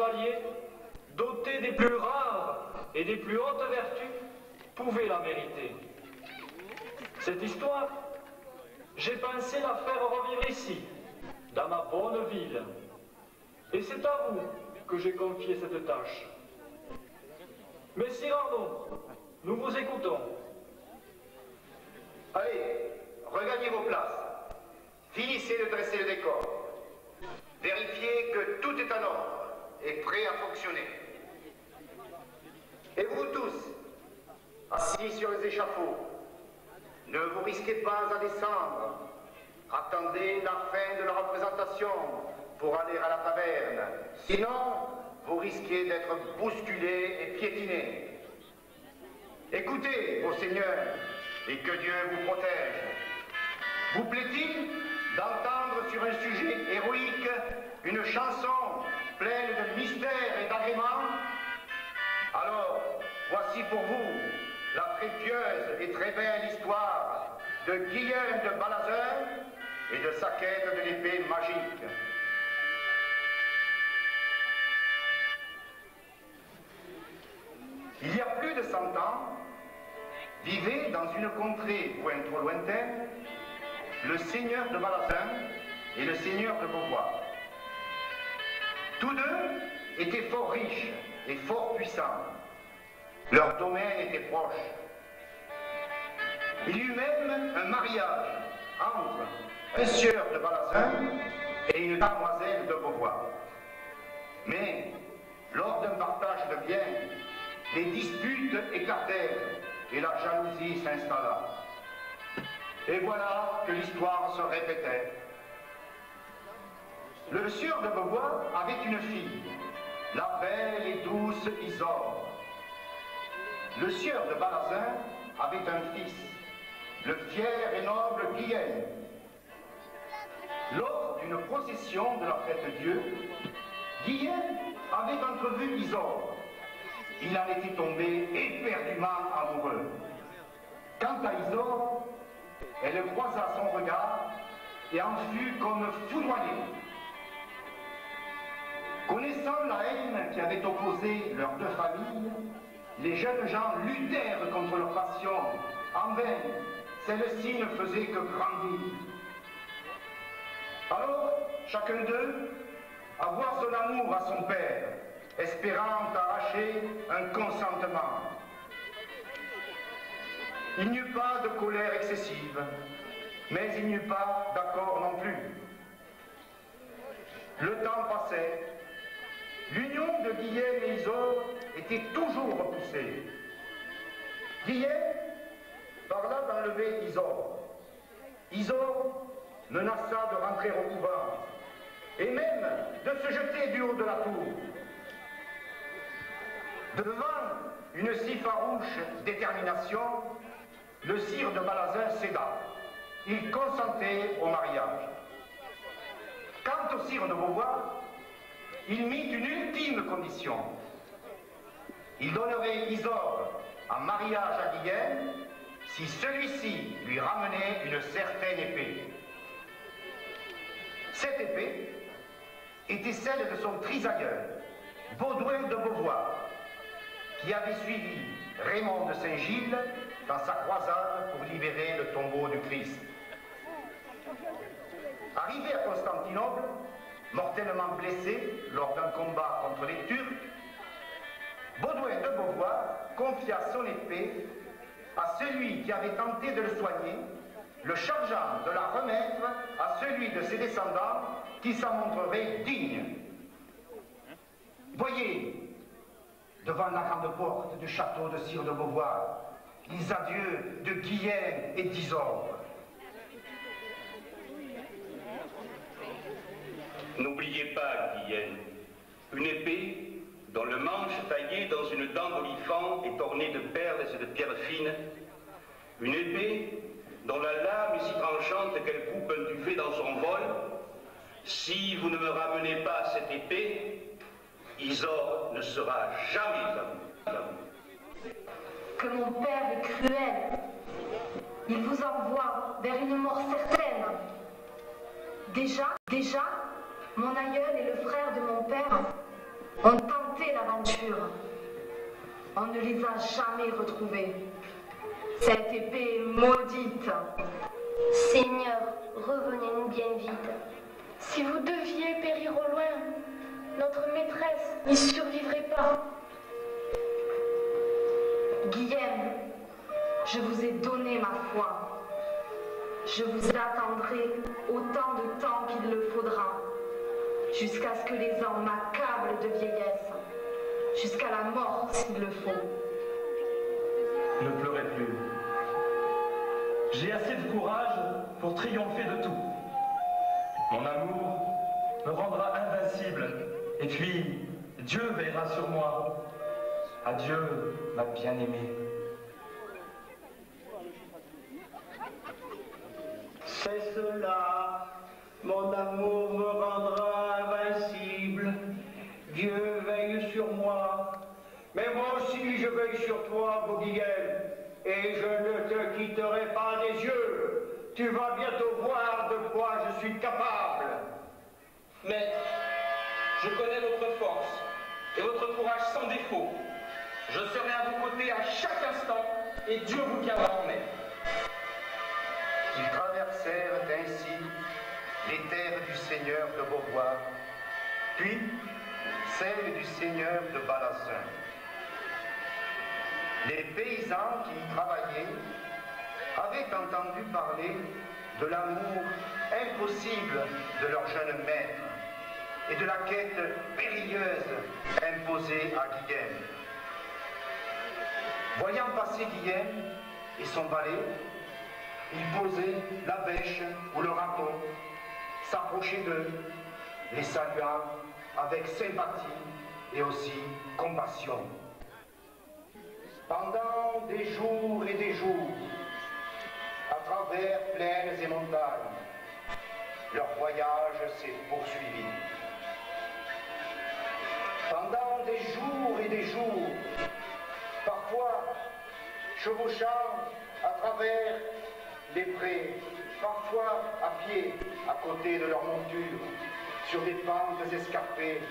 chevalier, doté des plus rares et des plus hautes vertus, pouvait la mériter. Cette histoire, j'ai pensé la faire revivre ici, dans ma bonne ville. Et c'est à vous que j'ai confié cette tâche. Messire Arnaud, nous vous écoutons. Allez, regagnez vos places. Finissez de dresser le décor. Vérifiez que tout est en ordre et prêt à fonctionner. Et vous tous, assis sur les échafauds, ne vous risquez pas à descendre. Attendez la fin de la représentation pour aller à la taverne. Sinon, vous risquez d'être bousculés et piétinés. Écoutez, vos seigneurs, et que Dieu vous protège. Vous plaît-il d'entendre sur un sujet héroïque une chanson pleine de mystères et d'agréments? Alors, voici pour vous la très pieuse et très belle histoire de Guillaume de Balazun et de sa quête de l'épée magique. Il y a plus de 100 ans, vivait dans une contrée point trop lointaine le seigneur de Balazun et le seigneur de Beauvois. Tous deux étaient fort riches et fort puissants. Leur domaine était proche. Il y eut même un mariage entre un sieur de Balazun et une demoiselle de Beauvois. Mais, lors d'un partage de biens, les disputes éclatèrent et la jalousie s'installa. Et voilà que l'histoire se répétait. Le sieur de Beauvois avait une fille, la belle et douce Isore. Le sieur de Balazun avait un fils, le fier et noble Guillaume. Lors d'une procession de la Fête-Dieu, Guillaume avait entrevu Isore. Il en était tombé éperdument amoureux. Quant à Isore, elle croisa son regard et en fut comme foudroyée. Connaissant la haine qui avait opposé leurs deux familles, les jeunes gens luttèrent contre leur passion. En vain, celle-ci ne faisait que grandir. Alors, chacun d'eux avoua son amour à son père, espérant arracher un consentement. Il n'y eut pas de colère excessive, mais il n'y eut pas d'accord non plus. Le temps passait. L'union de Guillaume et Isore était toujours repoussée. Guillaume parla d'enlever Isore. Isore menaça de rentrer au couvent et même de se jeter du haut de la tour. Devant une si farouche détermination, le sire de Balazun céda. Il consentait au mariage. Quant au sire de Beauvois, il mit une ultime condition. Il donnerait Isore en mariage à Guillaume si celui-ci lui ramenait une certaine épée. Cette épée était celle de son trisaïeul, Baudouin de Beauvois, qui avait suivi Raymond de Saint-Gilles dans sa croisade pour libérer le tombeau du Christ. Arrivé à Constantinople, mortellement blessé lors d'un combat contre les Turcs, Baudouin de Beauvois confia son épée à celui qui avait tenté de le soigner, le chargeant de la remettre à celui de ses descendants qui s'en montrerait digne. Voyez, devant la grande porte du château de Sire de Beauvois, les adieux de Guillaume et d'Isore. N'oubliez pas, Guillaume, une épée dont le manche taillé dans une dent d'olifant est orné de perles et de pierres fines, une épée dont la lame est si tranchante qu'elle coupe un buffet dans son vol. Si vous ne me ramenez pas cette épée, Isore ne sera jamais à vous. Que mon père est cruel. Il vous envoie vers une mort certaine. Déjà, mon aïeul est le frère de mon père. ont tenté l'aventure. On ne les a jamais retrouvés. Cette épée maudite. Seigneur, revenez-nous bien vite. Si vous deviez périr au loin, notre maîtresse n'y survivrait pas. Guillaume, je vous ai donné ma foi. Je vous attendrai autant de temps qu'il le faudra, jusqu'à ce que les hommes m'accablent de vieillesse, jusqu'à la mort s'il le faut. Ne pleurez plus. J'ai assez de courage pour triompher de tout. Mon amour me rendra invincible, et puis Dieu veillera sur moi. Adieu, ma bien-aimée. C'est cela, mon amour me rendra invincible. Dieu veille sur moi, mais moi aussi je veille sur toi, beau Guillaume, et je ne te quitterai pas des yeux. Tu vas bientôt voir de quoi je suis capable. Mais je connais votre force et votre courage sans défaut. Je serai à vos côtés à chaque instant et Dieu vous tiendra en main. Ils traversèrent ainsi les terres du seigneur de Beauvoir, puis celles du seigneur de Balassin. Les paysans qui y travaillaient avaient entendu parler de l'amour impossible de leur jeune maître et de la quête périlleuse imposée à Guillaume. Voyant passer Guillaume et son valet, il posait la bêche ou le râteau, s'approchait d'eux, les saluant avec sympathie et aussi compassion. Pendant des jours et des jours, à travers plaines et montagnes, leur voyage s'est poursuivi. Pendant des jours et des jours, parfois chevauchant à travers les prés, parfois à pied, à côté de leur monture, sur des pentes escarpées,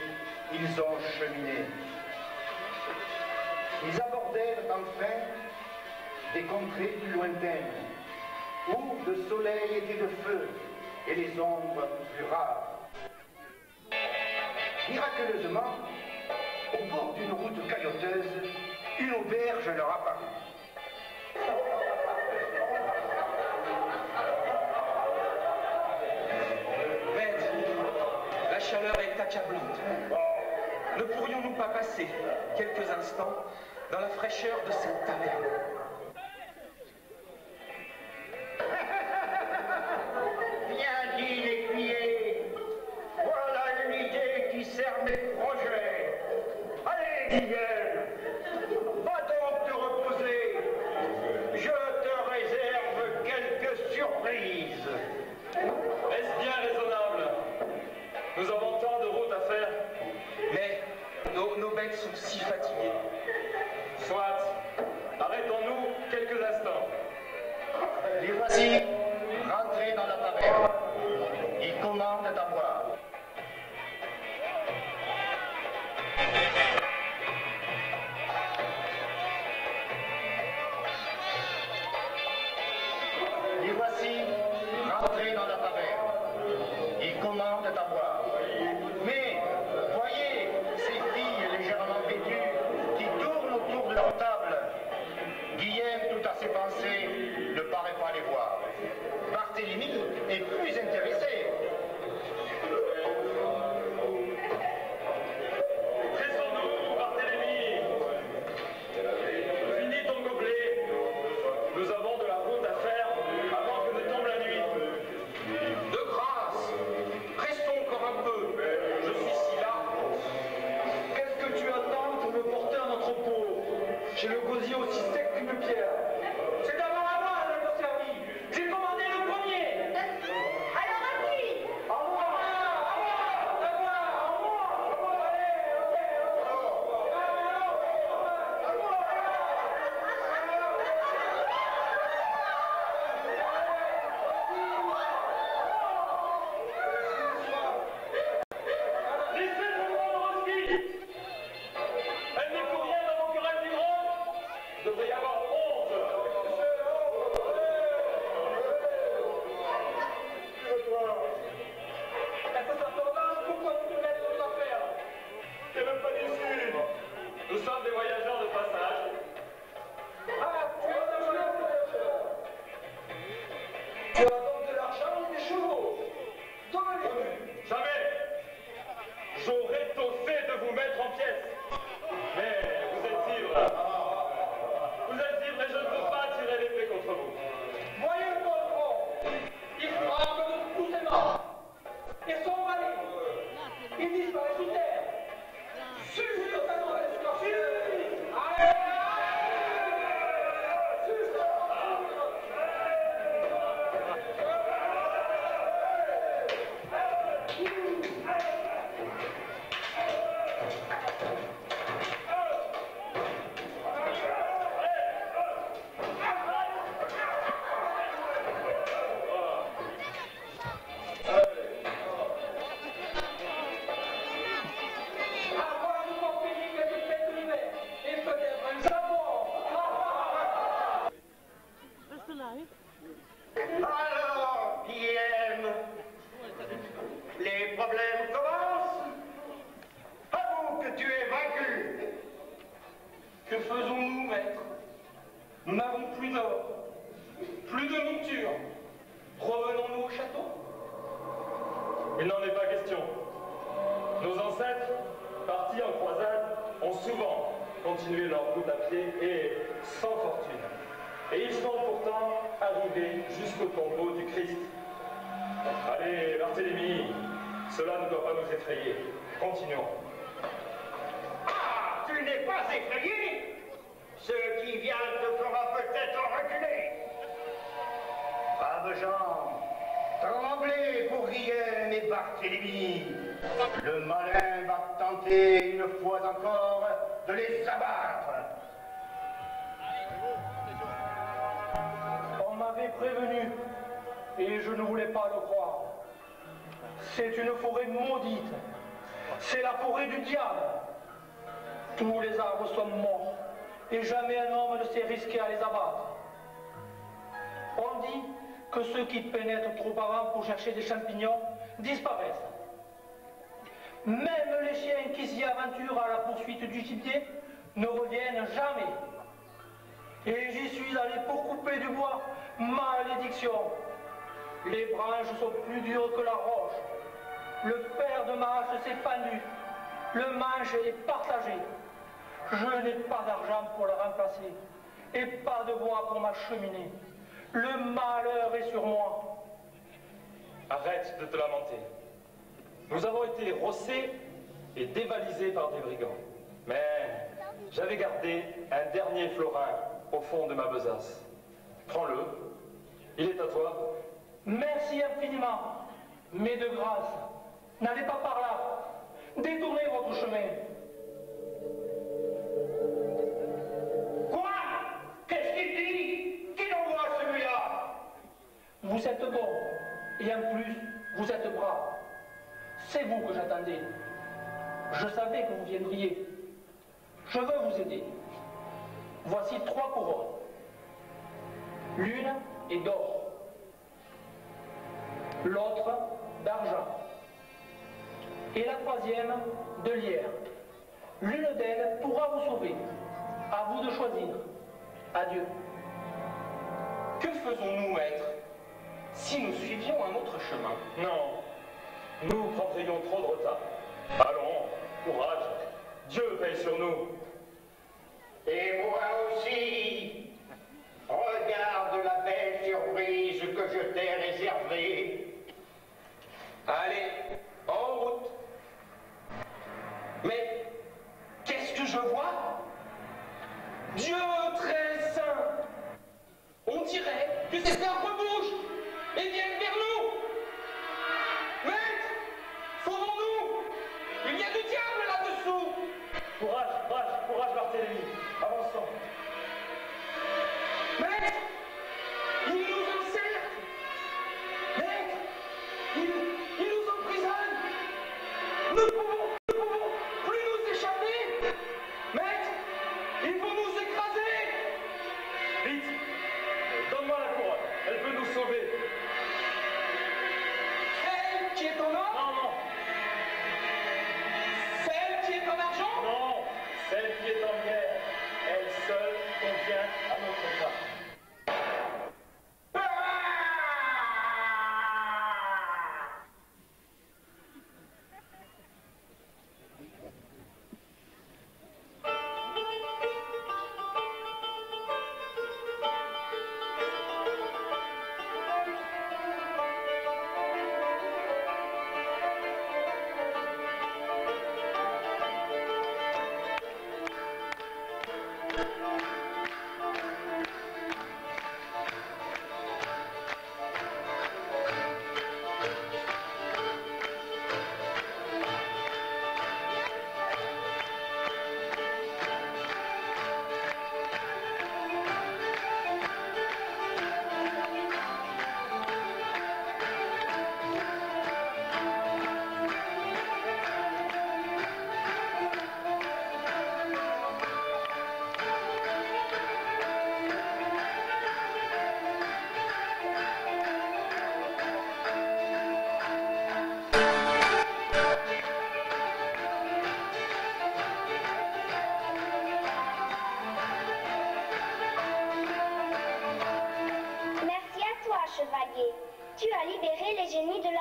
ils ont cheminé. Ils abordèrent enfin des contrées plus lointaines, où le soleil était de feu et les ombres plus rares. Miraculeusement, au bord d'une route caillouteuse, une auberge leur apparut. Maître, la chaleur est accablante. Ne pourrions-nous pas passer quelques instants dans la fraîcheur de cette taverne? Bien dit, l'écuyer. Voilà une idée qui sert mes projets. Allez, Guillaume, va donc te reposer. Je te réserve quelques surprises. Est-ce bien raisonnable? Nous avons tant de route à faire. Mais nos bêtes sont si fatiguées. Soit, arrêtons-nous quelques instants. Les voici rentrés dans la taverne. Ils commandent à boire. Les voici rentrés dans la taverne. Ils commandent à boire. Mais voyez ces filles légèrement vêtues qui tournent autour de leur table. Guillaume, tout à ses pensées, ne paraît pas les voir. Barthélemy est plus intéressé. Que faisons-nous, maître? Nous n'avons plus d'or, plus de monture. Revenons-nous au château? Il n'en est pas question. Nos ancêtres, partis en croisade, ont souvent continué leur route à pied et sans fortune. Et ils sont pourtant arrivés jusqu'au tombeau du Christ. Allez, Barthélemy, cela ne doit pas nous effrayer. Continuons. Ah, tu n'es pas effrayé? Ce qui vient te fera peut-être reculer. Braves gens, tremblez pour Guyenne et Barthélemy. Le malin va tenter une fois encore de les abattre. On m'avait prévenu, et je ne voulais pas le croire. C'est une forêt maudite. C'est la forêt du diable. Tous les arbres sont morts, et jamais un homme ne s'est risqué à les abattre. On dit que ceux qui pénètrent trop avant pour chercher des champignons disparaissent. Même les chiens qui s'y aventurent à la poursuite du gibier ne reviennent jamais. Et j'y suis allé pour couper du bois. Malédiction! Les branches sont plus dures que la roche. Le fer de ma hache s'est pendu. Le manche est partagé. Je n'ai pas d'argent pour le remplacer. Et pas de bois pour ma cheminée. Le malheur est sur moi. Arrête de te lamenter. Nous avons été rossés et dévalisés par des brigands. Mais j'avais gardé un dernier florin au fond de ma besace. Prends-le. Il est à toi. Merci infiniment. Mais de grâce, n'allez pas par là. Détournez votre chemin. Quoi? Qu'est-ce qu'il dit? Qui envoie celui-là? Vous êtes bon. Et en plus, vous êtes brave. C'est vous que j'attendais. Je savais que vous viendriez. Je veux vous aider. Voici 3 couronnes. L'une est d'or. L'autre d'argent. Et la troisième de lierre. L'une d'elles pourra vous sauver. À vous de choisir. Adieu. Que faisons-nous, maître, si nous suivions un autre chemin? Non, nous prendrions trop de retard. Allons, courage, Dieu veille sur nous. Et moi aussi. Regarde la belle surprise que je t'ai réservée. Allez, en route. Mais qu'est-ce que je vois? Dieu très saint! On dirait que ces arbres bougent et viennent vers nous! Maître! Sauvons-nous! Il y a du diable là-dessous! Courage, courage, courage, Barthélemy! Avançons! Maître! Ils nous encerclent! Maître! Ils nous emprisonnent! Nous ne pouvons plus nous échapper! Maître! Ils vont nous écraser! Vite! Donne-moi la couronne, elle peut nous sauver!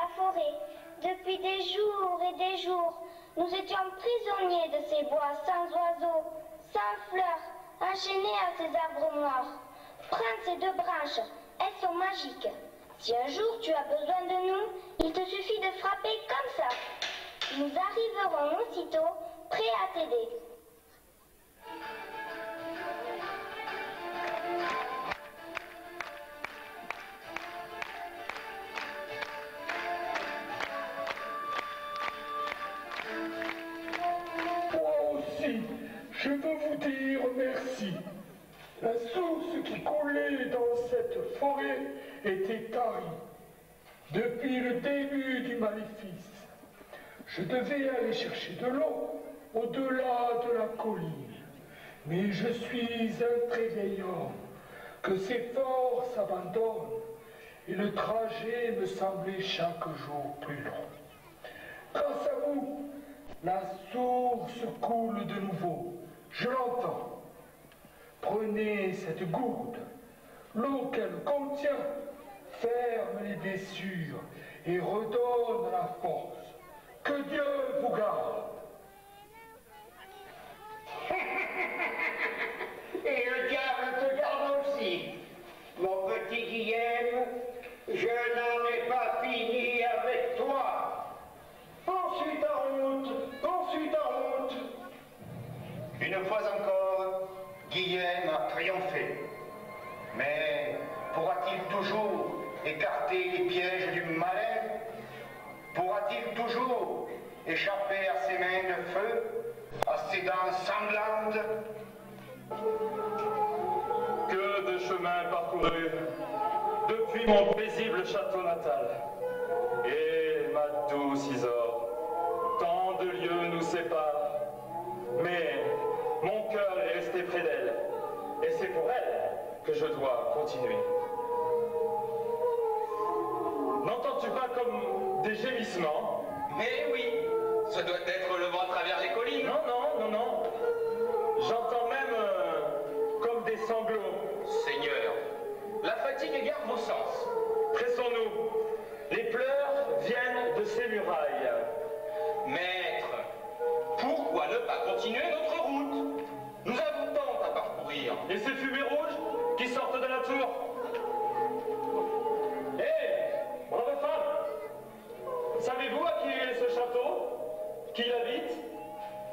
la forêt. Depuis des jours et des jours, nous étions prisonniers de ces bois sans oiseaux, sans fleurs, enchaînés à ces arbres morts. Prends ces deux branches, elles sont magiques. Si un jour tu as besoin de nous, il te suffit de frapper comme ça. Nous arriverons aussitôt, prêts à t'aider. Je veux vous dire merci. La source qui coulait dans cette forêt était tarie. Depuis le début du maléfice, je devais aller chercher de l'eau au-delà de la colline. Mais je suis un très vieil homme, que ses forces abandonnent, et le trajet me semblait chaque jour plus long. Grâce à vous, la source coule de nouveau. Je l'entends. Prenez cette gourde. L'eau qu'elle contient ferme les blessures et redonne la force. Que Dieu vous garde. Et le diable te garde aussi. Mon petit Guillaume, je n'en ai pas fini avec toi. Poursuis ta route, poursuis ta route. Une fois encore, Guillaume a triomphé. Mais pourra-t-il toujours écarter les pièges du malin? Pourra-t-il toujours échapper à ses mains de feu, à ses dents sanglantes? Que de chemin parcouru depuis mon paisible château natal. Et ma douce Isore, tant de lieux nous séparent, mais mon cœur est resté près d'elle, et c'est pour elle que je dois continuer. N'entends-tu pas comme des gémissements? Mais oui, ce doit être le vent à travers les collines. Non, non, non, non. J'entends même comme des sanglots. Seigneur, la fatigue égare vos sens. Pressons-nous. Les pleurs viennent de ces murailles. Maître, pourquoi ne pas continuer notre route? Nous avons tant à parcourir. Et ces fumées rouges qui sortent de la tour? Hé, brave femme, savez-vous à qui est ce château? Qui l'habite?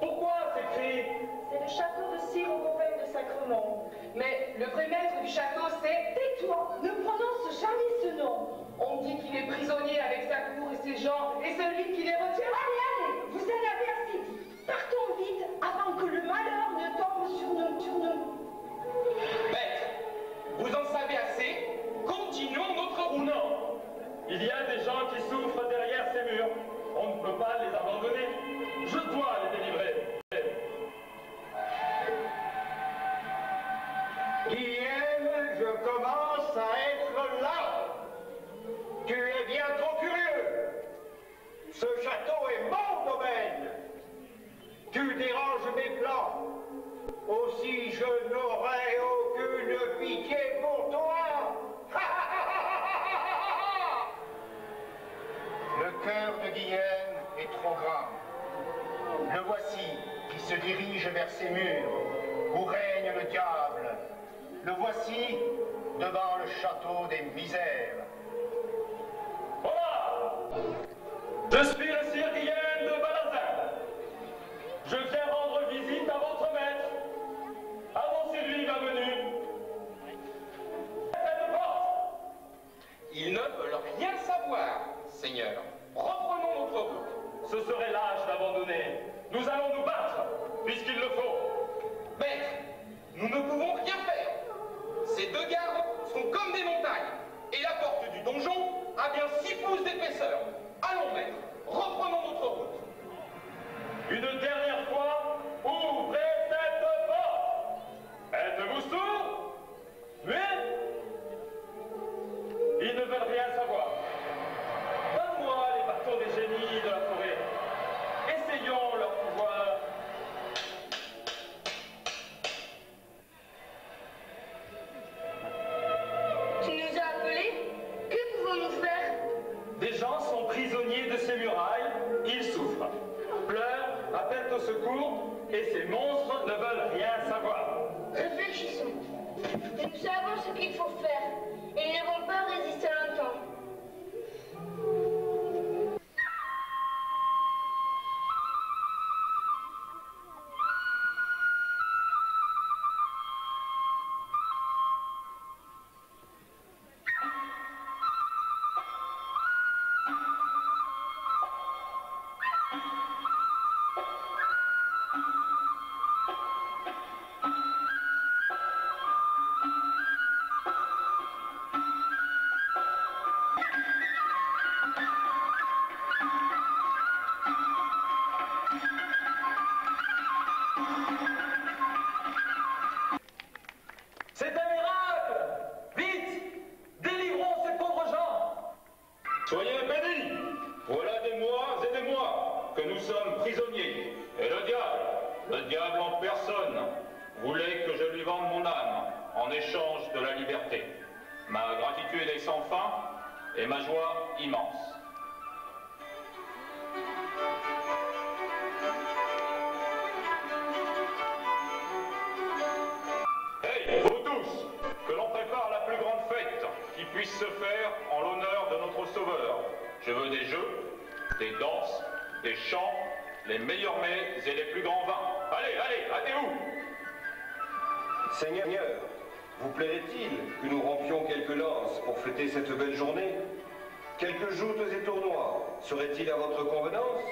Pourquoi ces cris? C'est le château de Sire au Copain de Sacremont. Mais le vrai maître du château, c'est... Tais-toi, ne prononce jamais ce nom. On dit qu'il est prisonnier avec sa cour et ses gens, et celui qui les retient... Allez, allez, vous en avez assez dit. Partons vite, avant que le malheur ne tombe sur nous. Maître, vous en savez assez? Continuons notre route. Non, il y a des gens qui souffrent derrière ces murs. On ne peut pas les abandonner. Je dois les délivrer. Guillaume, je commence à être là. Tu es bien trop curieux. Ce château est mon domaine. Tu déranges mes plans. Aussi je n'aurai aucune pitié pour toi. Le cœur de Guillaume est trop grand. Le voici qui se dirige vers ces murs où règne le diable. Le voici devant le château des misères. Voilà! Je suis le sire Guillaume de Balazin. Je viens rendre visite à votre maître. Annoncez-lui ma venue. Cette porte! Ils ne veulent rien savoir, Seigneur. Reprenons notre route. Ce serait lâche d'abandonner. Nous allons nous battre, puisqu'il le faut. Maître, nous ne pouvons rien faire. Ces deux gardes sont comme des montagnes, et la porte du donjon a bien 6 pouces d'épaisseur. Allons, maître, reprenons notre route. Une dernière fois, ouvrez cette porte. Êtes-vous sourds? Oui? Ils ne veulent rien savoir. Donne-moi les bâtons des génies de la forêt. Essayons leur pouvoir. faut faire. Ils ne vont pas résister longtemps. C'est un miracle! Vite! Délivrons ces pauvres gens! Soyez bénis! Voilà des mois et des mois que nous sommes prisonniers. Et le diable en personne, voulait que je lui vende mon âme en échange de la liberté. Ma gratitude est sans fin et ma joie immense. Hey, vous tous, que l'on prépare la plus grande fête qui puisse se faire en l'honneur de notre Sauveur. Je veux des jeux, des danses, des chants, les meilleurs mets et les plus grands vins. Allez, allez, hâtez-vous! Seigneur, vous plairait-il que nous rompions quelques lances pour fêter cette belle journée? Quelques joutes et tournois seraient-ils à votre convenance?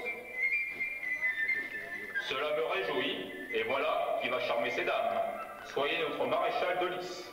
Cela me réjouit, et voilà qui va charmer ces dames. Soyez notre maréchal de Lys.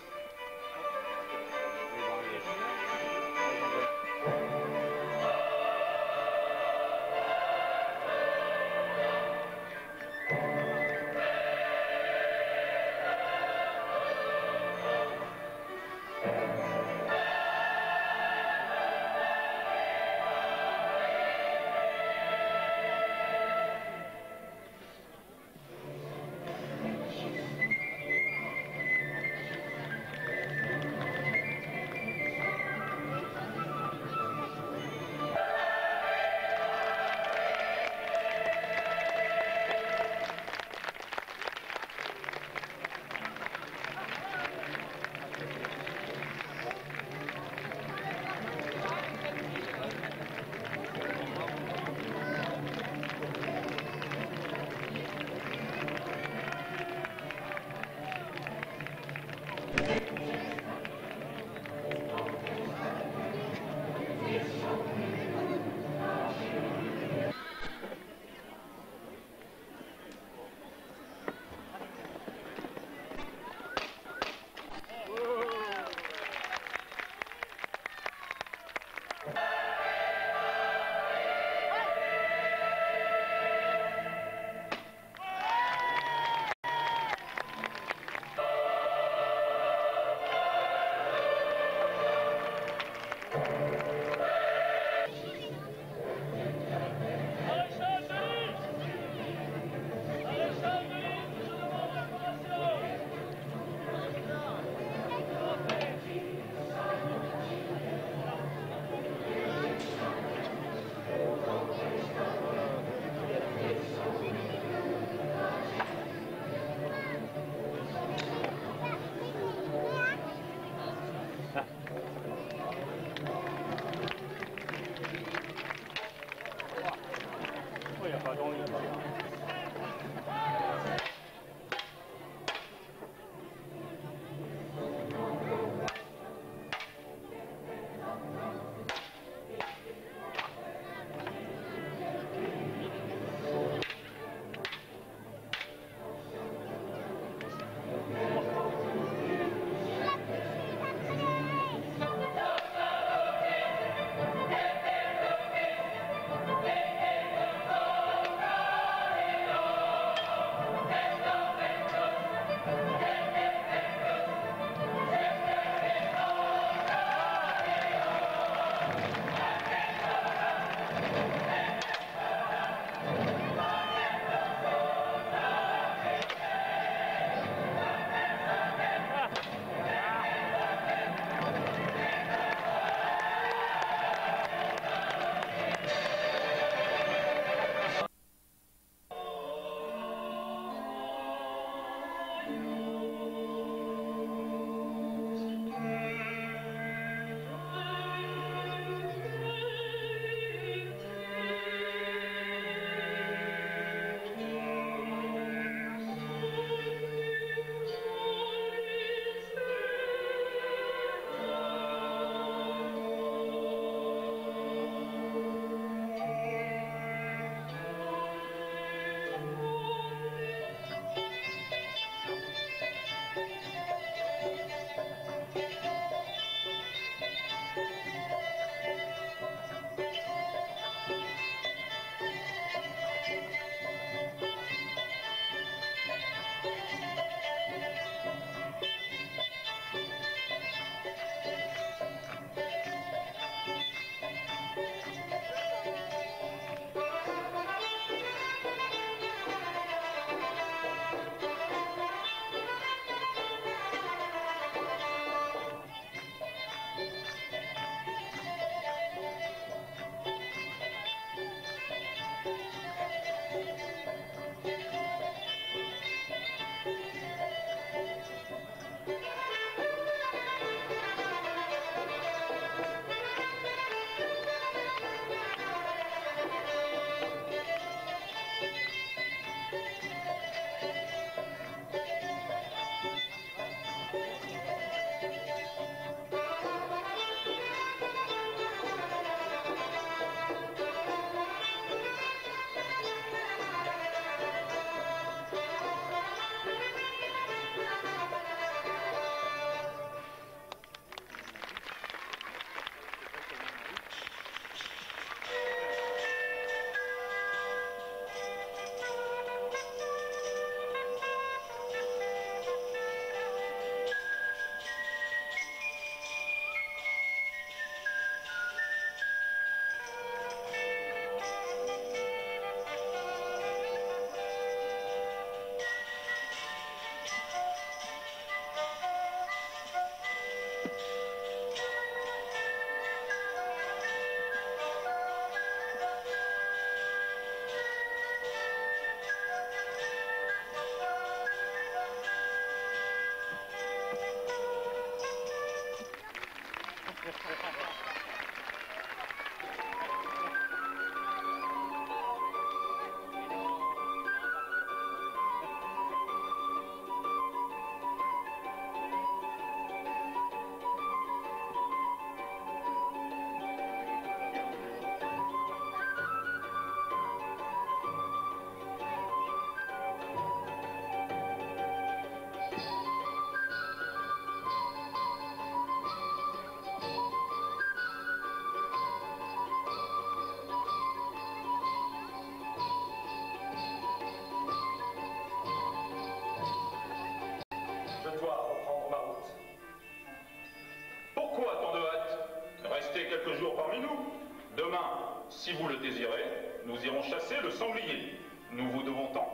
Demain, si vous le désirez, nous irons chasser le sanglier. Nous vous devons tant.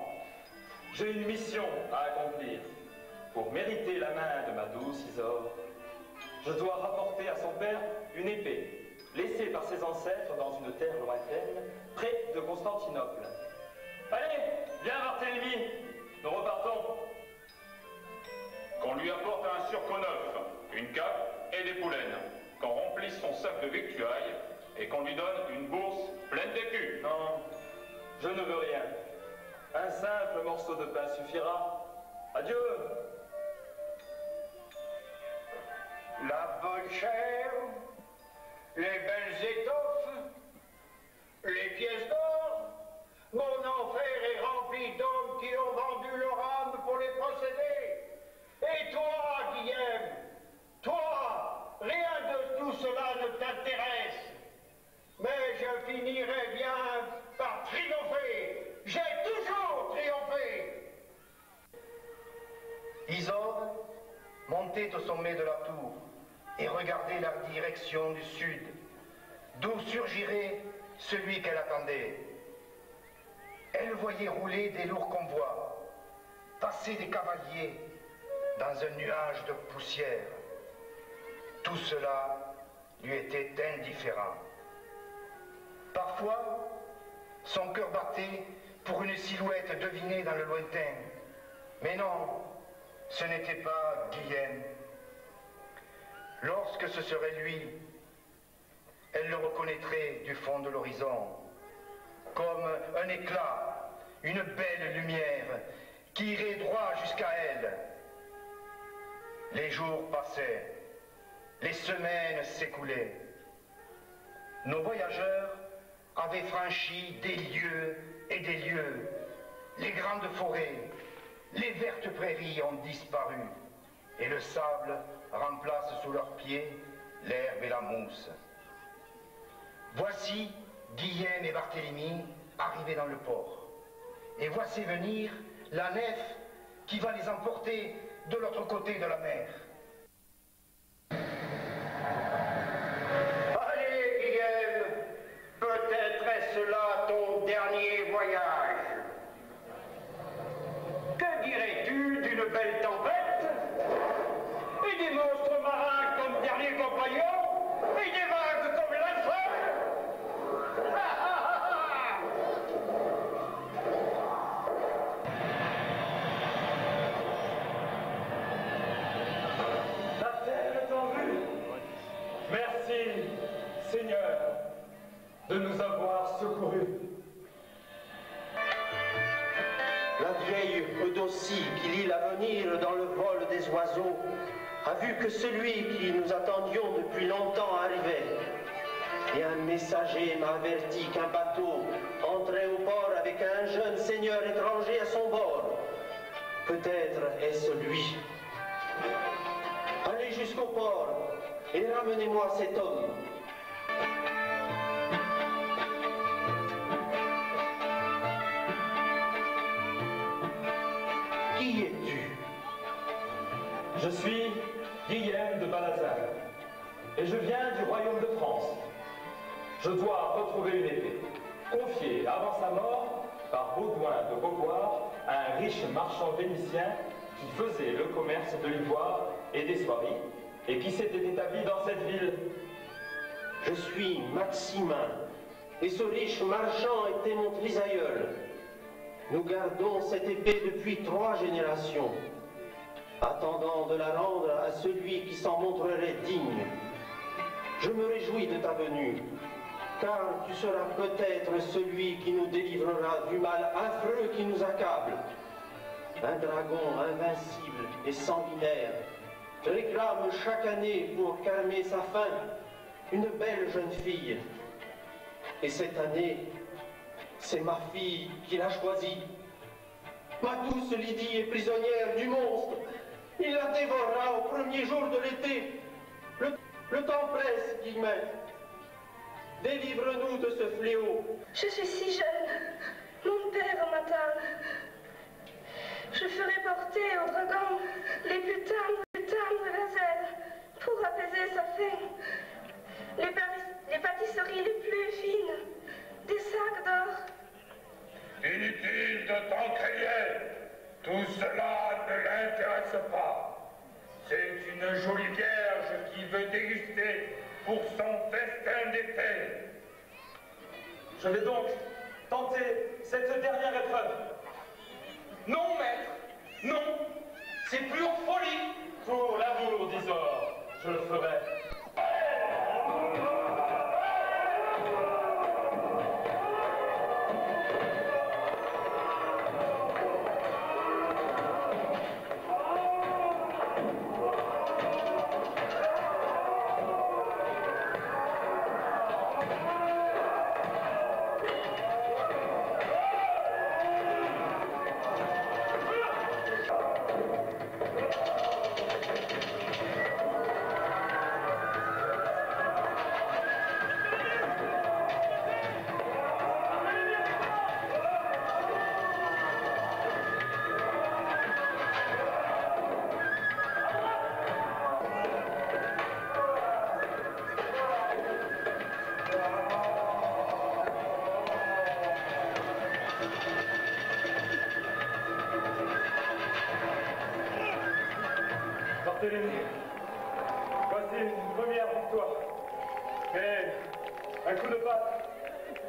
J'ai une mission à accomplir. Pour mériter la main de ma douce Isore, je dois rapporter à son père une épée, laissée par ses ancêtres dans une terre lointaine, près de Constantinople. Allez, viens Barthélemy, nous repartons. Qu'on lui apporte un surcot neuf, une cape et des poulaines, qu'on remplisse son sac de victuailles et qu'on lui donne une bourse pleine d'écus. Non, je ne veux rien. Un simple morceau de pain suffira. Adieu. La bonne chair, les belles étoffes, les pièces d'or, mon enfer est rempli d'hommes qui ont vendu leur âme pour les posséder. Et toi, Guillaume, toi, rien de tout cela ne t'intéresse. Mais je finirai bien par triompher. J'ai toujours triomphé. Isore montait au sommet de la tour et regardait la direction du sud, d'où surgirait celui qu'elle attendait. Elle voyait rouler des lourds convois, passer des cavaliers dans un nuage de poussière. Tout cela lui était indifférent. Parfois, son cœur battait pour une silhouette devinée dans le lointain. Mais non, ce n'était pas Guillaume. Lorsque ce serait lui, elle le reconnaîtrait du fond de l'horizon, comme un éclat, une belle lumière qui irait droit jusqu'à elle. Les jours passaient, les semaines s'écoulaient. Nos voyageurs avaient franchi des lieues et des lieues. Les grandes forêts, les vertes prairies ont disparu et le sable remplace sous leurs pieds l'herbe et la mousse. Voici Guillaume et Barthélemy arrivés dans le port. Et voici venir la nef qui va les emporter de l'autre côté de la mer. Allez, Guillaume, peut-être est-ce là ton dernier voyage. Que dirais-tu d'une belle tempête et des monstres marins comme derniers compagnons et des vagues comme l'alpha? La terre est en vue. Merci, Seigneur, de nous avoir secourus. La vieille Eudocie, qui lit l'avenir dans le vol des oiseaux, a vu que celui qui nous attendions depuis longtemps arrivait. Et un messager m'a averti qu'un bateau entrait au port avec un jeune seigneur étranger à son bord. Peut-être est-ce lui. Allez jusqu'au port et ramenez-moi cet homme. Qui es-tu? Je suis Guillaume de Balazar et je viens du royaume de France. Je dois retrouver une épée, confiée avant sa mort par Baudouin de Beauvoir à un riche marchand vénitien qui faisait le commerce de l'ivoire et des soieries et qui s'était établi dans cette ville. Je suis Maximin et ce riche marchand était mon trisaïeul. Nous gardons cette épée depuis 3 générations, attendant de la rendre à celui qui s'en montrerait digne. Je me réjouis de ta venue, car tu seras peut-être celui qui nous délivrera du mal affreux qui nous accable. Un dragon invincible et sanguinaire réclame chaque année pour calmer sa faim une belle jeune fille. Et cette année, c'est ma fille qui l'a choisie. Ma douce Lydie est prisonnière du monstre. Il la dévorera au premier jour de l'été. Le temps presse, Guillemette. Délivre-nous de ce fléau. Je suis si jeune. Mon père m'attend. Je ferai porter au dragon les plus tendres gazelles pour apaiser sa faim. Les pâtisseries les plus fines Tout cela ne l'intéresse pas. C'est une jolie vierge qui veut déguster pour son festin d'été. Je vais donc tenter cette dernière épreuve. Non, maître, non, c'est pure folie. Pour l'amour d'Isor, je le ferai. Voici une première victoire. Mais un coup de patte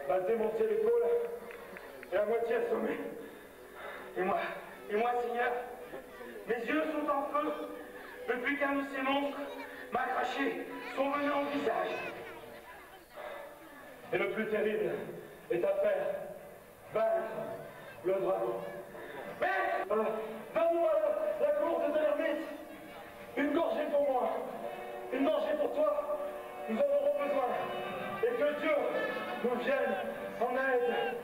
va démonter l'épaule et à moitié assommé. Et moi, Seigneur, mes yeux sont en feu depuis qu'un de ces monstres m'a craché son venin au visage. Et le plus terrible est à faire, vaincre le dragon. Mais, donne-moi la course de l'ermite. Une gorgée pour moi, une gorgée pour toi, nous en aurons besoin. Et que Dieu nous vienne en aide.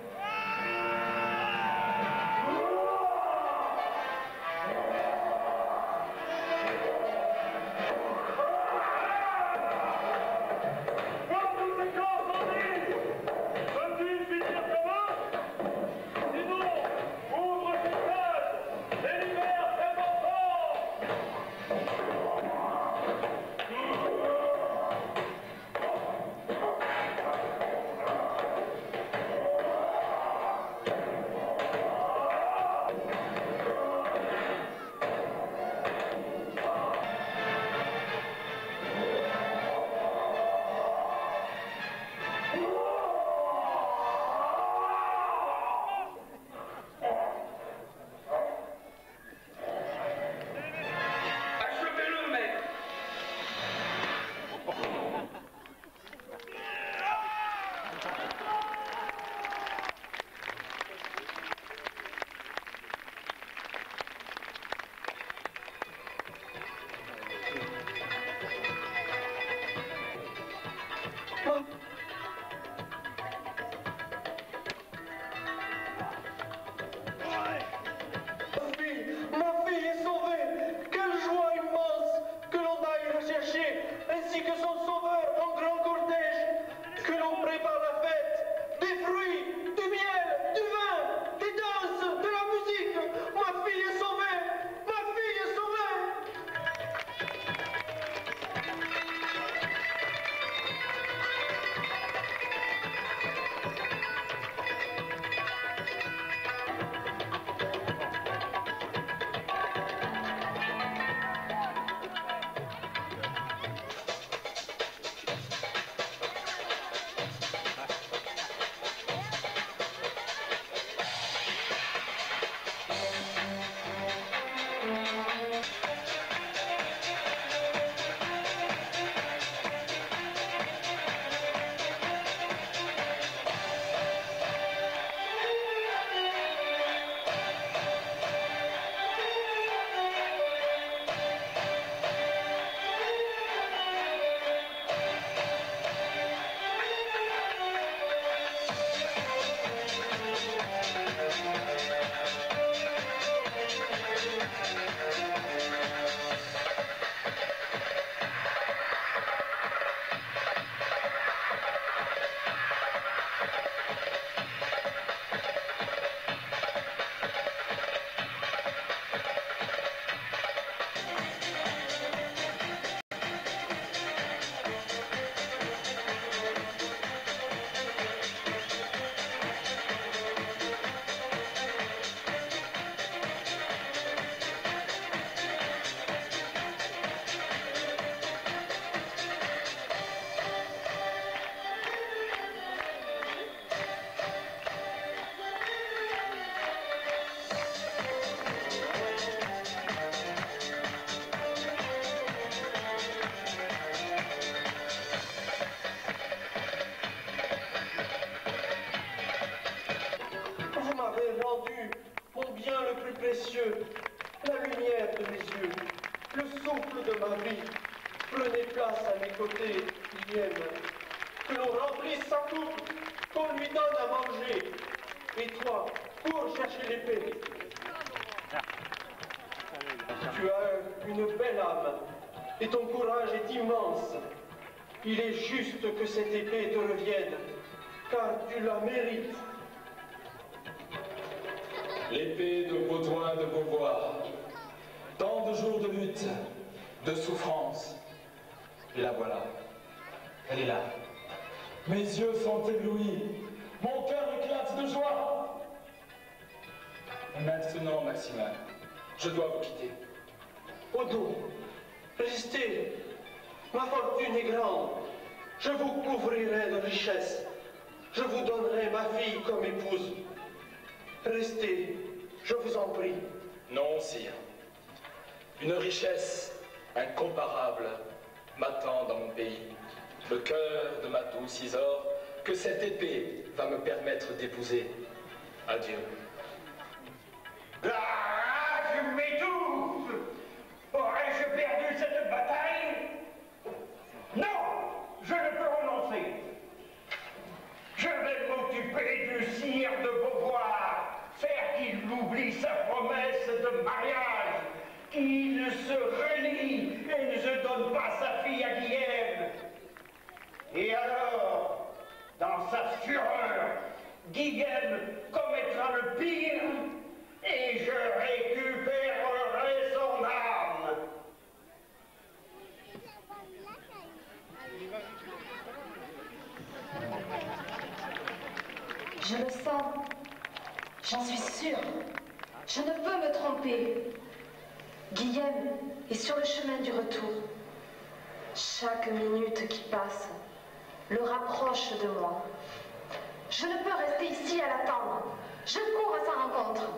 côté, Guillaume, que l'on remplisse sa coupe, qu'on lui donne à manger. Et toi, cours chercher l'épée. Tu as une belle âme, et ton courage est immense. Il est juste que cette épée te revienne, car tu la mérites. L'épée de Baudouin de Beauvoir. Tant de jours de lutte, de souffrance. La voilà. Elle est là. Mes yeux sont éblouis. Mon cœur éclate de joie. Maintenant, Maximin, je dois vous quitter. Oh non, restez. Ma fortune est grande. Je vous couvrirai de richesses. Je vous donnerai ma fille comme épouse. Restez, je vous en prie. Non, sire. Une richesse incomparable m'attend dans mon pays. Le cœur de ma douce Isore, que cette épée va me permettre d'épouser. Adieu. Ah, je m'étouffe! Aurais-je perdu cette bataille? Non! Je ne peux renoncer. Je vais m'occuper du sire de Beauvoir, faire qu'il oublie sa promesse de mariage, qu'il se renie et ne se donne pas sa fille à Guillaume. Et alors, dans sa fureur, Guillaume commettra le pire et je récupérerai son âme. Je le sens. J'en suis sûre. Je ne peux me tromper. Guillaume est sur le chemin du retour. Chaque minute qui passe le rapproche de moi. Je ne peux rester ici à l'attendre. Je cours à sa rencontre.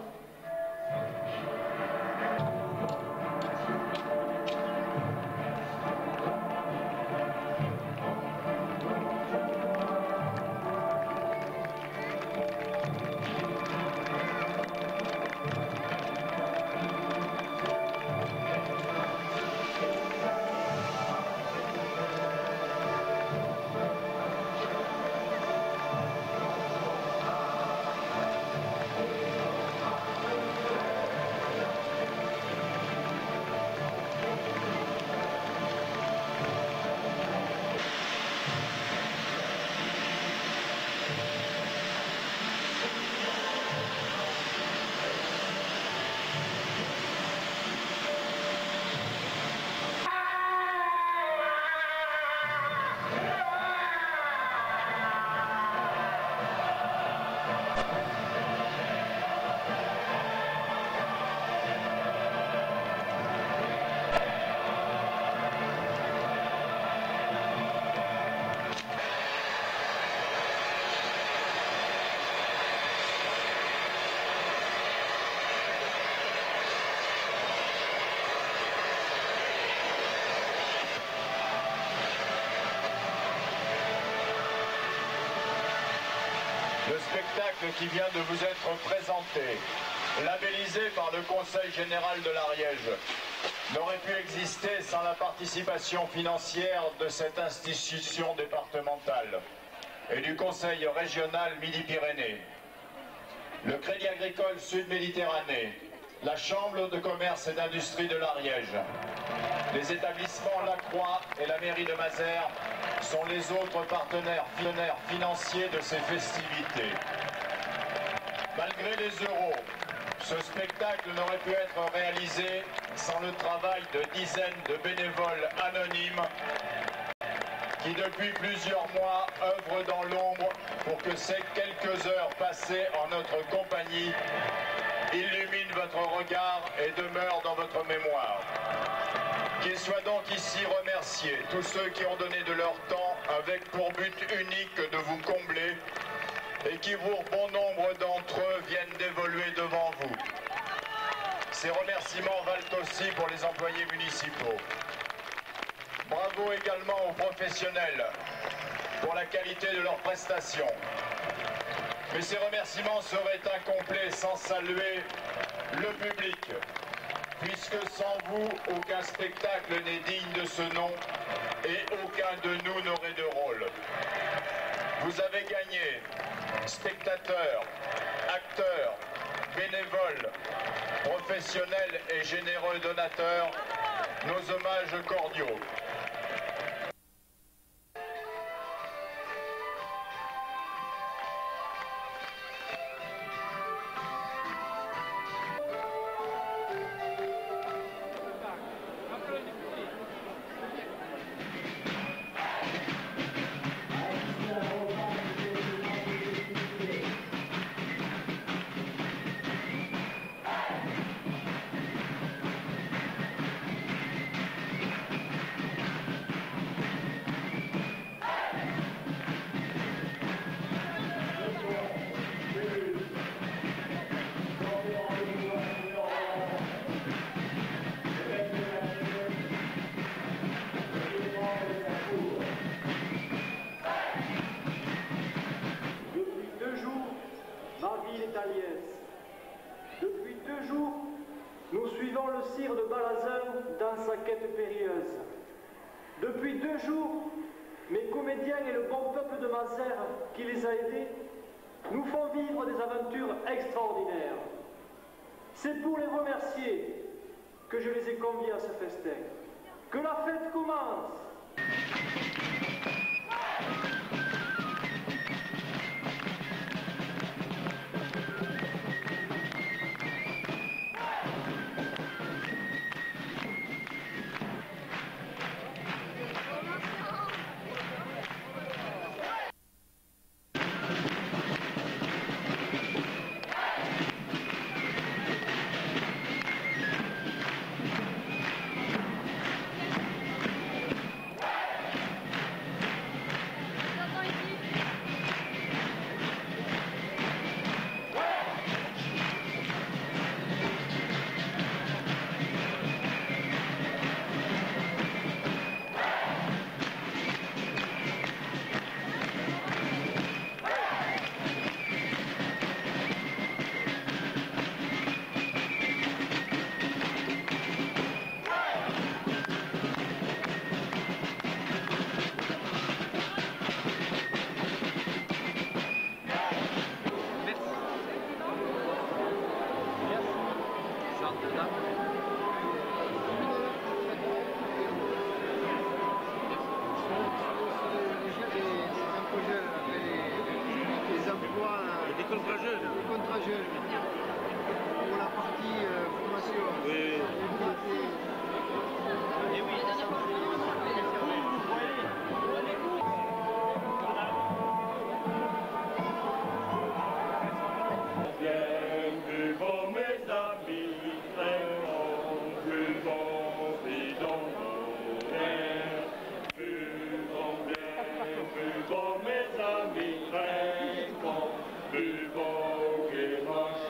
Le spectacle qui vient de vous être présenté, labellisé par le Conseil général de l'Ariège, n'aurait pu exister sans la participation financière de cette institution départementale et du Conseil régional Midi-Pyrénées, le Crédit Agricole Sud-Méditerranée, la Chambre de commerce et d'industrie de l'Ariège, les établissements Lacroix et la mairie de Mazères sont les autres partenaires financiers de ces festivités. Malgré les euros, ce spectacle n'aurait pu être réalisé sans le travail de dizaines de bénévoles anonymes qui depuis plusieurs mois œuvrent dans l'ombre pour que ces quelques heures passées en notre compagnie illuminent votre regard et demeurent dans votre mémoire. Qu'ils soient donc ici remerciés, tous ceux qui ont donné de leur temps avec pour but unique de vous combler et qui pour bon nombre d'entre eux viennent d'évoluer devant vous. Ces remerciements valent aussi pour les employés municipaux. Bravo également aux professionnels pour la qualité de leurs prestations. Mais ces remerciements seraient incomplets sans saluer le public. puisque sans vous, aucun spectacle n'est digne de ce nom et aucun de nous n'aurait de rôle. Vous avez gagné, spectateurs, acteurs, bénévoles, professionnels et généreux donateurs, nos hommages cordiaux. Depuis 2 jours, nous suivons le sire de Balazin dans sa quête périlleuse. Depuis 2 jours, mes comédiens et le bon peuple de Mazères qui les a aidés nous font vivre des aventures extraordinaires. C'est pour les remercier que je les ai conviés à ce festin. Que la fête commence! Buvons, mes amis, buvons, et mangez.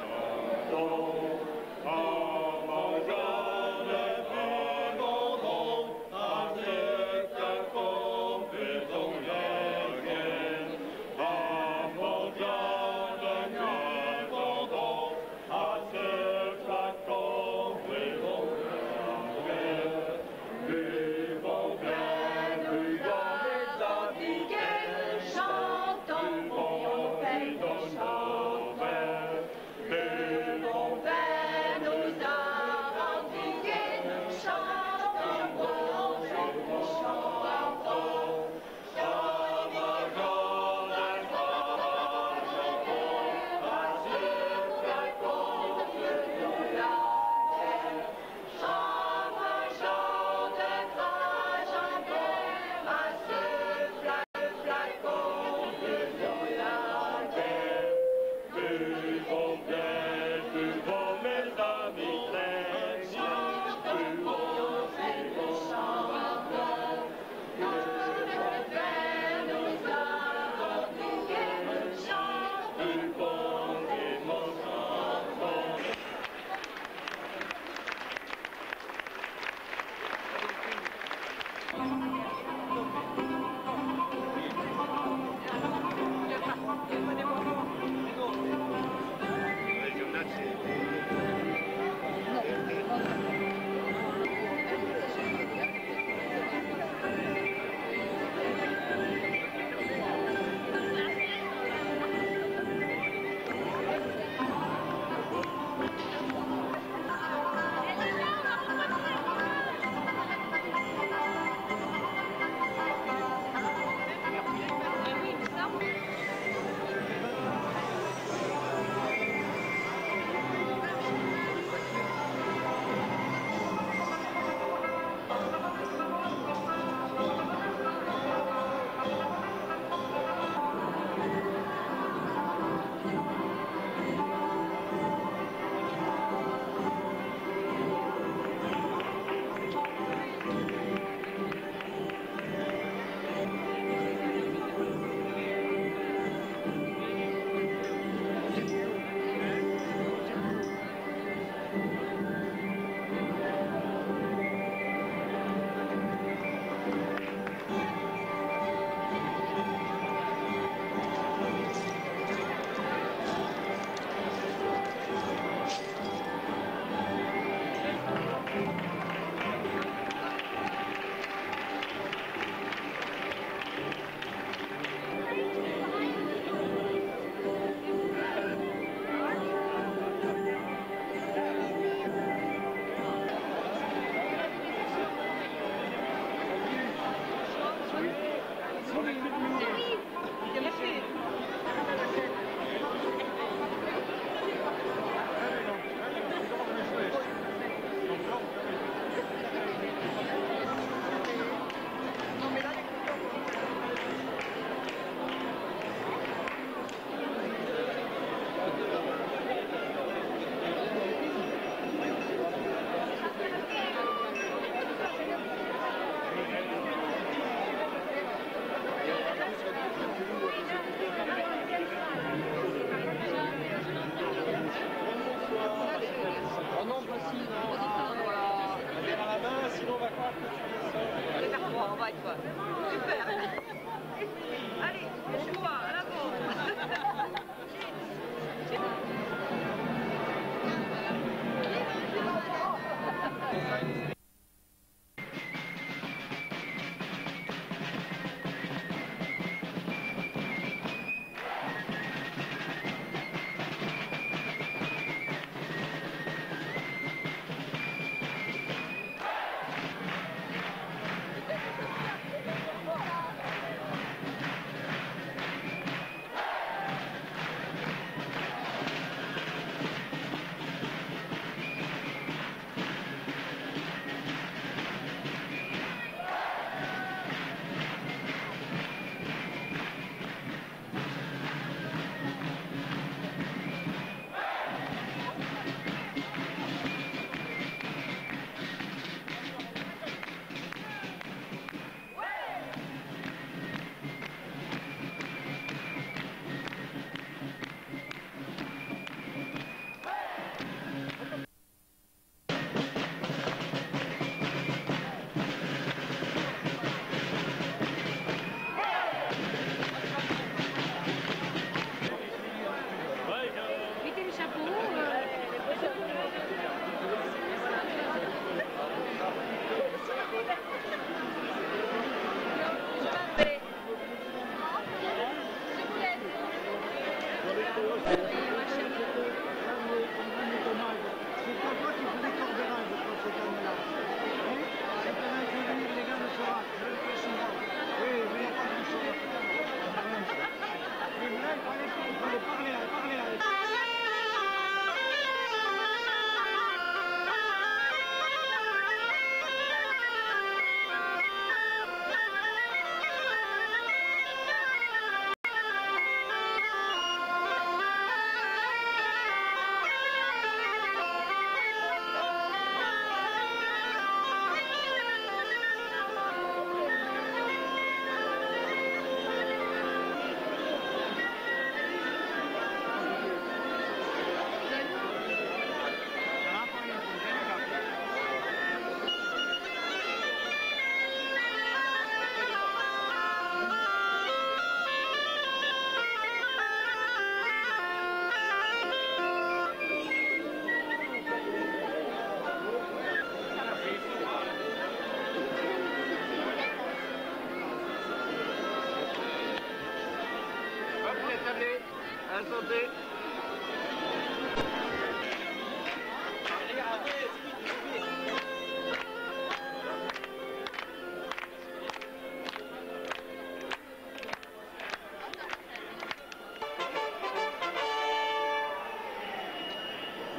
travail, toi. Super. Allez, je vois, à la bombe.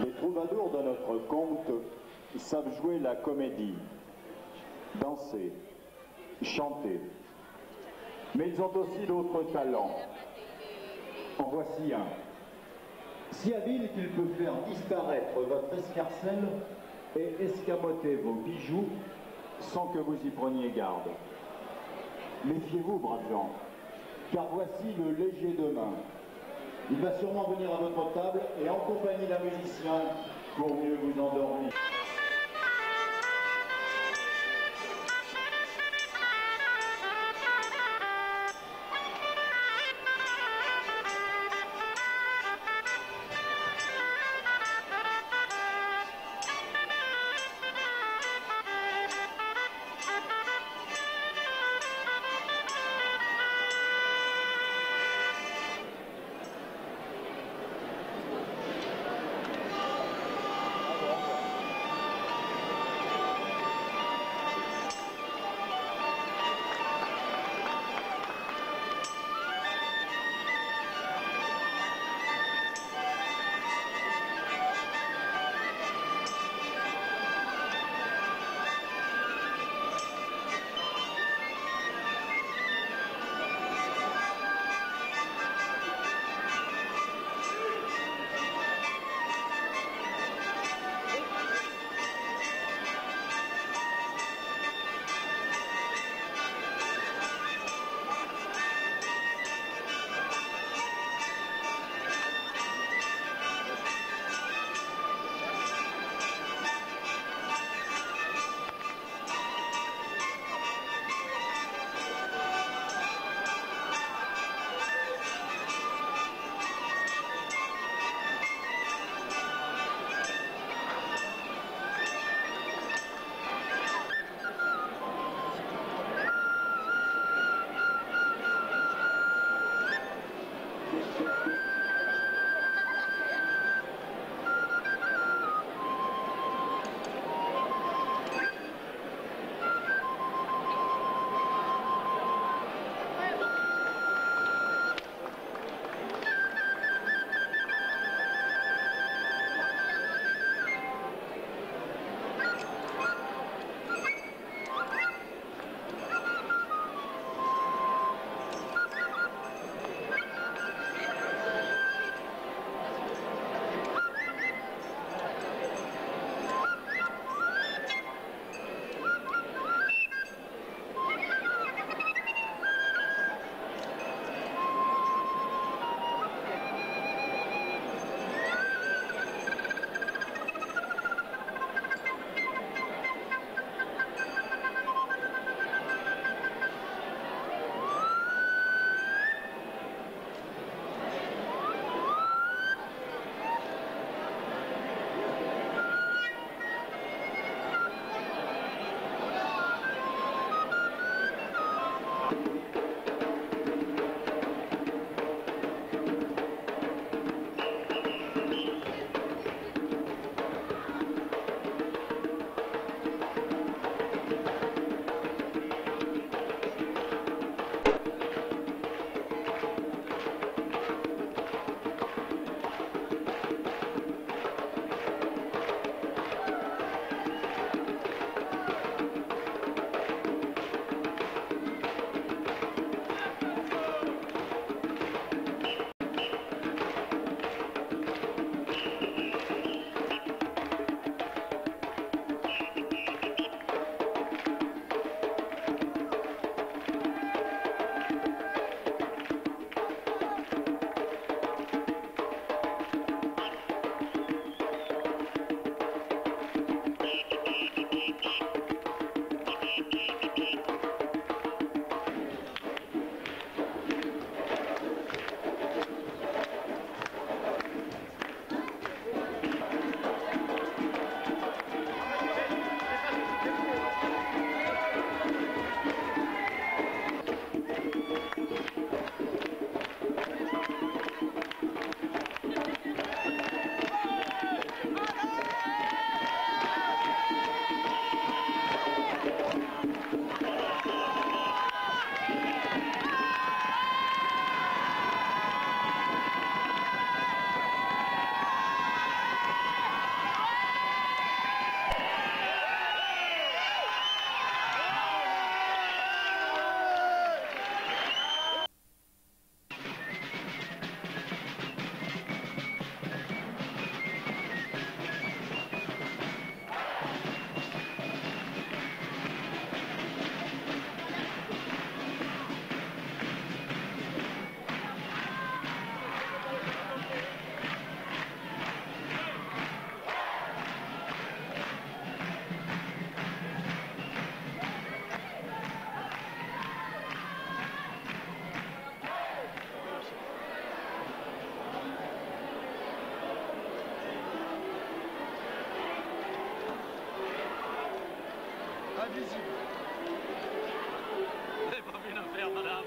Les troubadours de notre conte savent jouer la comédie, danser, chanter. Mais ils ont aussi d'autres talents. En voici un. Si habile qu'il peut faire disparaître votre escarcelle et escamoter vos bijoux sans que vous y preniez garde. Méfiez-vous, braves gens, car voici le léger demain. Il va sûrement venir à votre table et accompagner d'un musicien pour mieux vous endormir. invisible. Vous n'avez pas vu l'affaire, madame?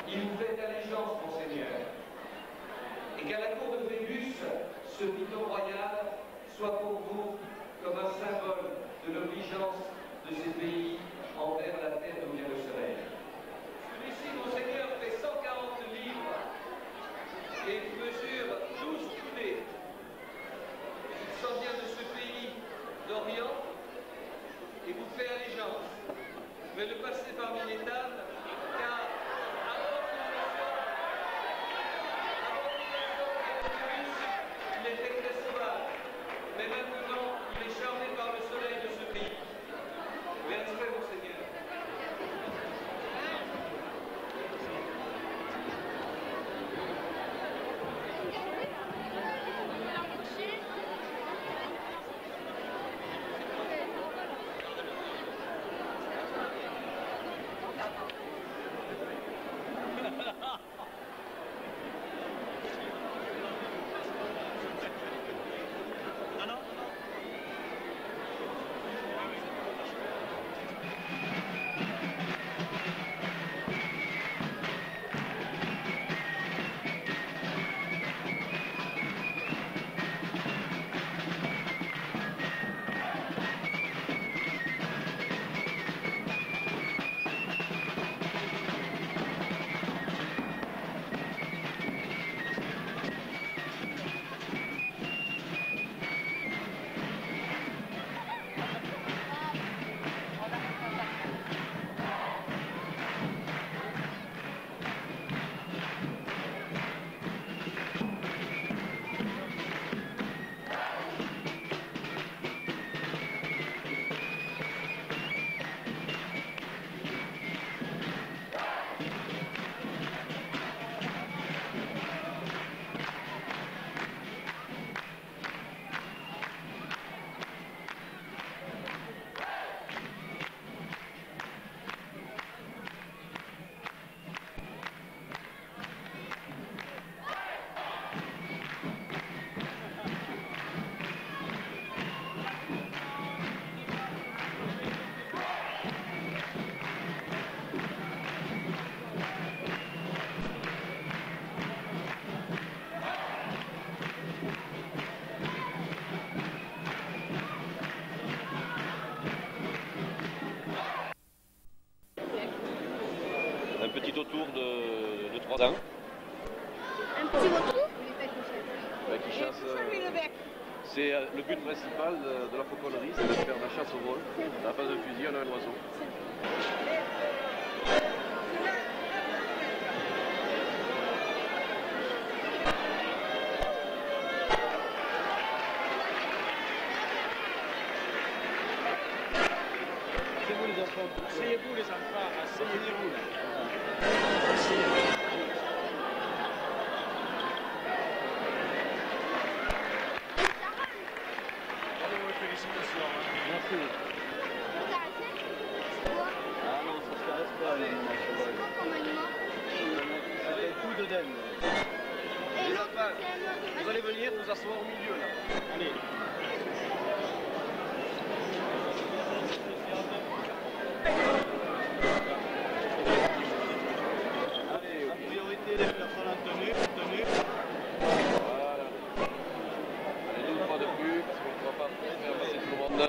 Il vous fait allégeance, monseigneur, et qu'à la cour de Phébus, ce piton royal soit pour vous comme un symbole de l'obligeance de ces pays envers la terre d'où vient le soleil. Celui-ci, monseigneur, fait 140 livres et mesure 12 coudées. Il s'en vient de ce pays d'Orient et vous fait allégeance. Mais le passez parmi les tables, car il était très sauvage, mais maintenant il est charmé par le soleil de ce pays. Bien fait, monseigneur. tout autour de 3 ans. Un petit vautour Qui chasse. C'est le but principal de la fauconnerie, c'est de faire de la chasse au vol. À la place d'un fusil, on a un oiseau. Asseyez-vous les enfants, asseyez-vous les enfants, asseyez-vous là. Félicitations. Merci. Ah non, ça se caresse pas l'animal cheval. Ça s'appelle coup de dème. Les enfants, vous allez venir vous asseoir au milieu là. Allez. Allez, en priorité les personnes en tenue. Voilà. Allez, une fois de plus, parce qu'on ne va pas faire passer tout le monde.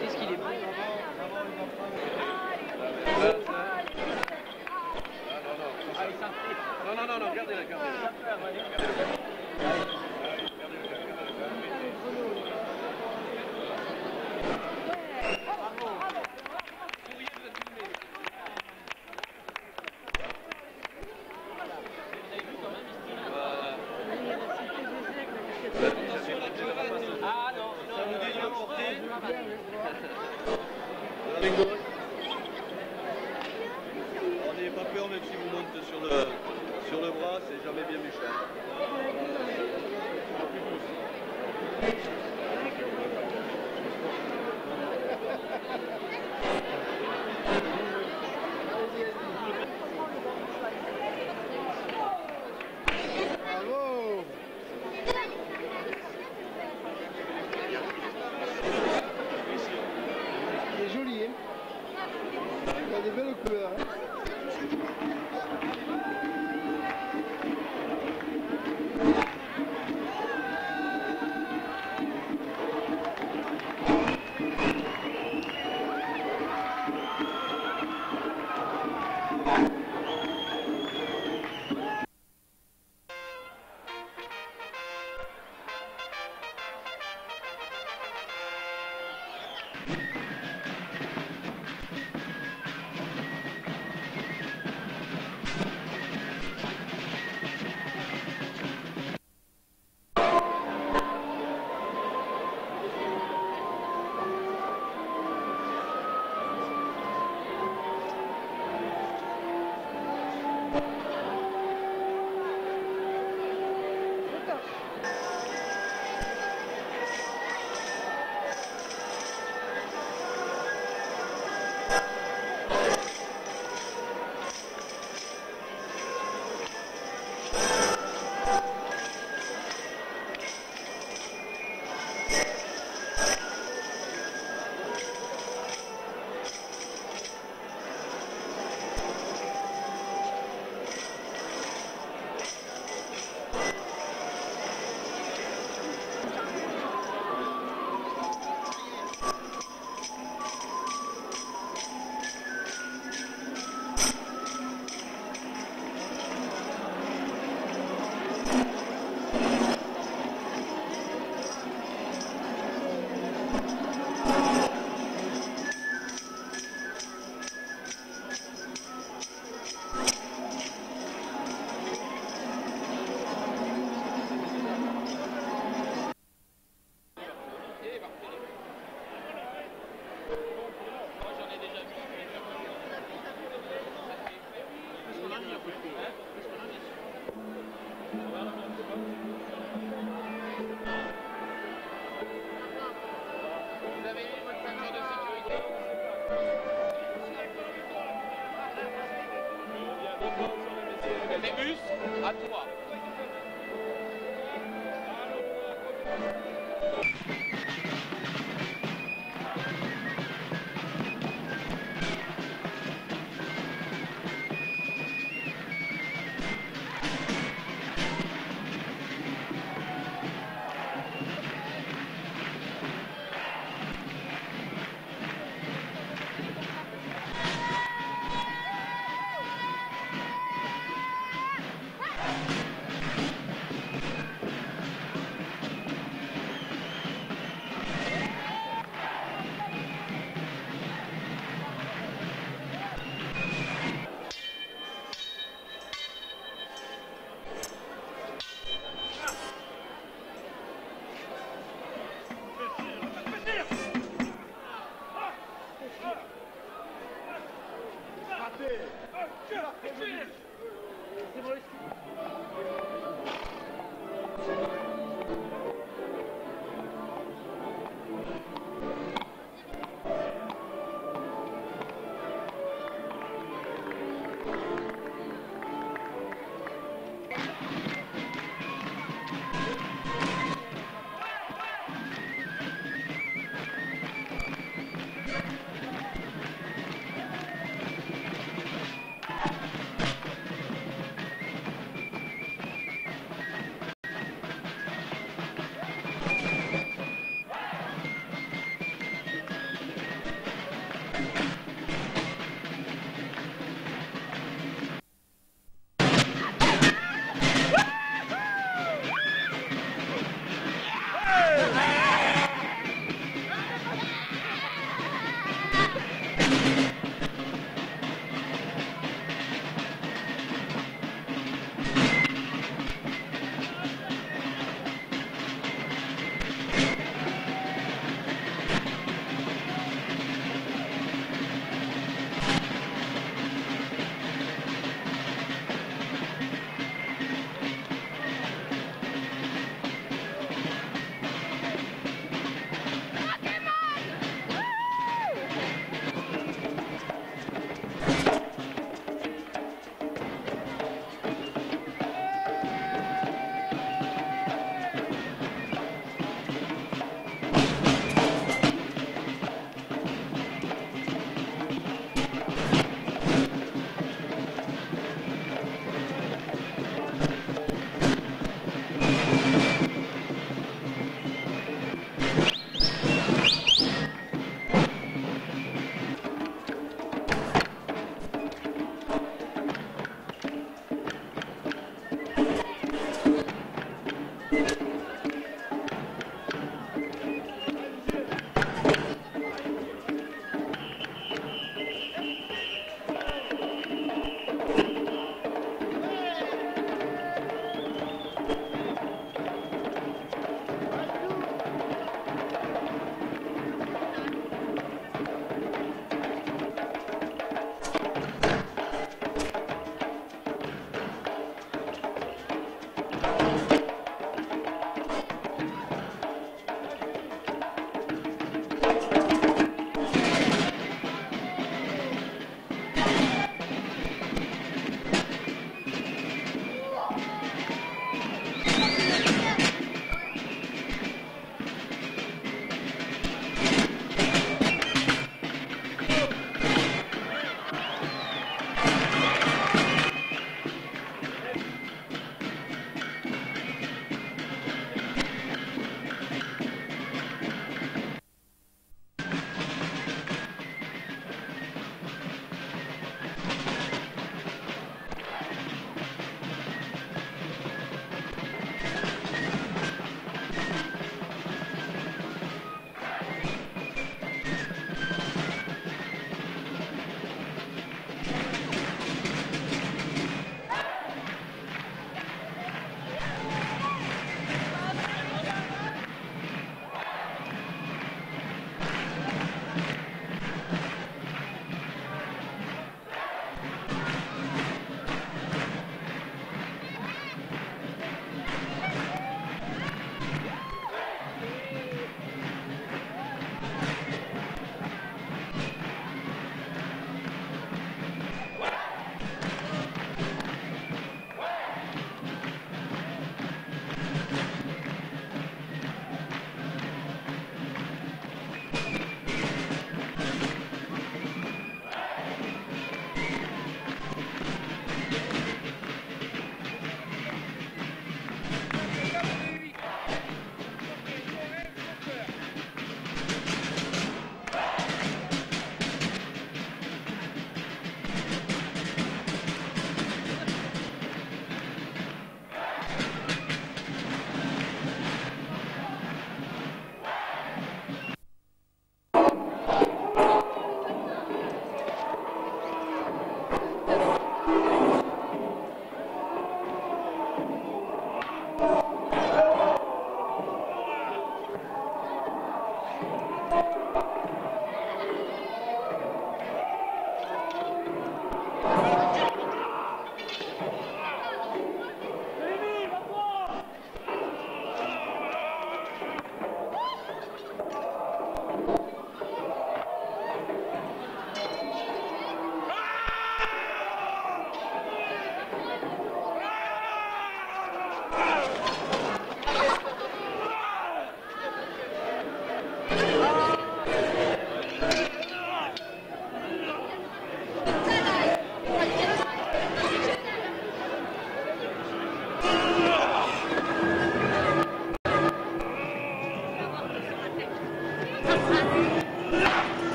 Qu'est-ce qu'il est bon Non, gardez-le, Ah non, ça vous dit de porter. On n'ayez pas peur, même si vous montez sur le bras, c'est jamais bien méchant. Bravo! Il est joli, hein? Il a des belles couleurs, hein? Débus, à toi.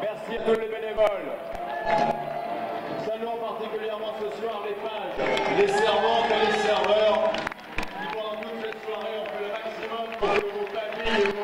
Merci à tous les bénévoles. Saluons particulièrement ce soir les pages, les servantes et les serveurs qui pendant toute cette soirée ont fait le maximum pour que vos familles